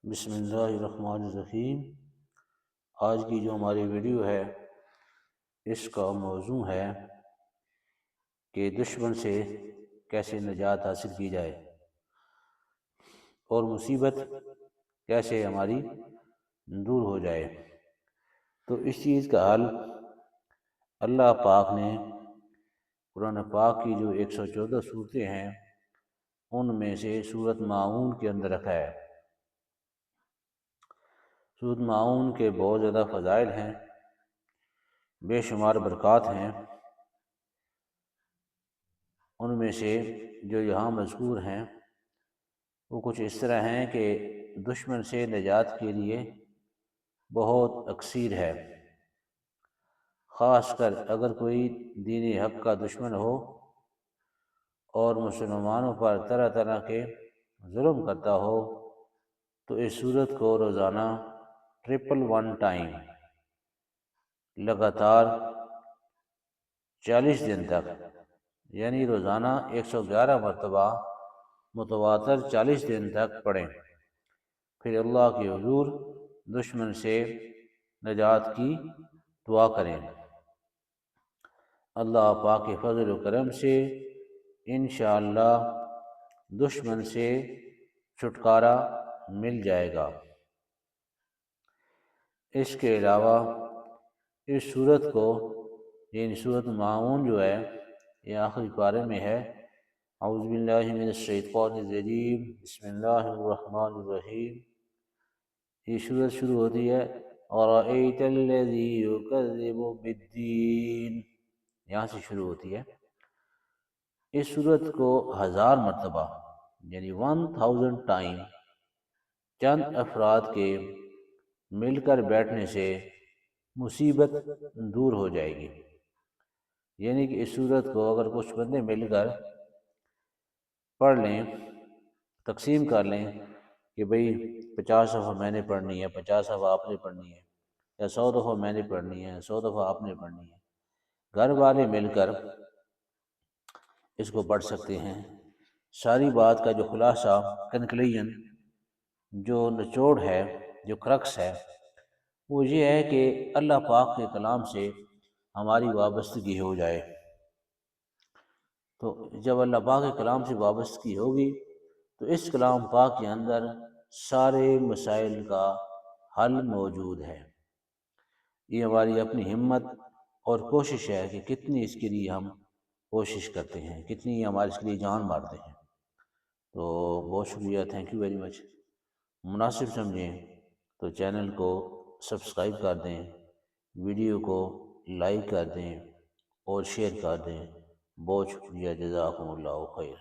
بسم اللہ الرحمن الرحیم۔ آج کی جو ہماری ویڈیو ہے اس کا موضوع ہے کہ دشمن سے کیسے نجات حاصل کی جائے اور مصیبت کیسے ہماری دور ہو جائے۔ تو اس چیز کا حل اللہ پاک نے قرآن پاک کی جو 114 صورتیں ہیں ان میں سے سورۃ ماعون کے اندر رکھا ہے۔ سورۃ ماعون کے بہت زیادہ فضائل ہیں، بے شمار برکات ہیں۔ ان میں سے جو یہاں مذکور ہیں وہ کچھ اس طرح ہیں کہ دشمن سے نجات کے لیے بہت اکثیر ہے، خاص کر اگر کوئی دین حق کا دشمن ہو اور مسلمانوں پر طرح طرح کے ظلم کرتا ہو تو اس صورت کو روزانہ 111 ٹائم لگاتار 40 دن تک، یعنی روزانہ 111 مرتبہ متواتر 40 دن تک پڑھیں، پھر اللہ کے حضور دشمن سے نجات کی دعا کریں۔ اللہ پاک کے فضل و کرم سے انشاءاللہ دشمن سے چھٹکارا مل جائے گا۔ اس کے علاوہ اس صورت کو، یعنی سورۃ ماعون جو ہے یہ آخری پارے میں ہے۔ اعوذ باللہ من الشیطان الرجیم، بسم اللہ الرحمن الرحیم۔ یہ صورت شروع ہوتی ہے اَرَأَيْتَ الَّذِي يُكَذِّبُ بِالدِّينِ، یہاں سے شروع ہوتی ہے۔ اس صورت کو 1000 مرتبہ یعنی 1000 ٹائم چند افراد کے مل کر بیٹھنے سے مصیبت دور ہو جائے گی۔ یعنی کہ اس صورت کو اگر کچھ بندے مل کر پڑھ لیں، تقسیم کر لیں کہ بھئی 50 دفعہ میں نے پڑھنی ہے، 50 دفعہ آپ نے پڑھنی ہے، یا 100 دفعہ میں نے پڑھنی ہے، 100 دفعہ آپ نے پڑھنی ہے، گھر والے مل کر اس کو پڑھ سکتے ہیں۔ ساری بات کا جو خلاصہ، کنکلیجن، جو نچوڑ ہے، جو کرکس ہے، وہ یہ ہے کہ اللہ پاک کے کلام سے ہماری وابستگی ہو جائے۔ تو جب اللہ پاک کے کلام سے وابستگی ہوگی تو اس کلام پاک کے اندر سارے مسائل کا حل موجود ہے۔ یہ ہماری اپنی ہمت اور کوشش ہے کہ کتنی اس کے لیے ہم کوشش کرتے ہیں، کتنی ہمارے اس کے لیے جان مارتے ہیں۔ تو بہت شکریہ، تھینک یو ویری مچ۔ مناسب سمجھیں تو چینل کو سبسکرائب کر دیں، ویڈیو کو لائک کر دیں اور شیئر کر دیں۔ بہت شکریہ، جزاکم اللہ خیر۔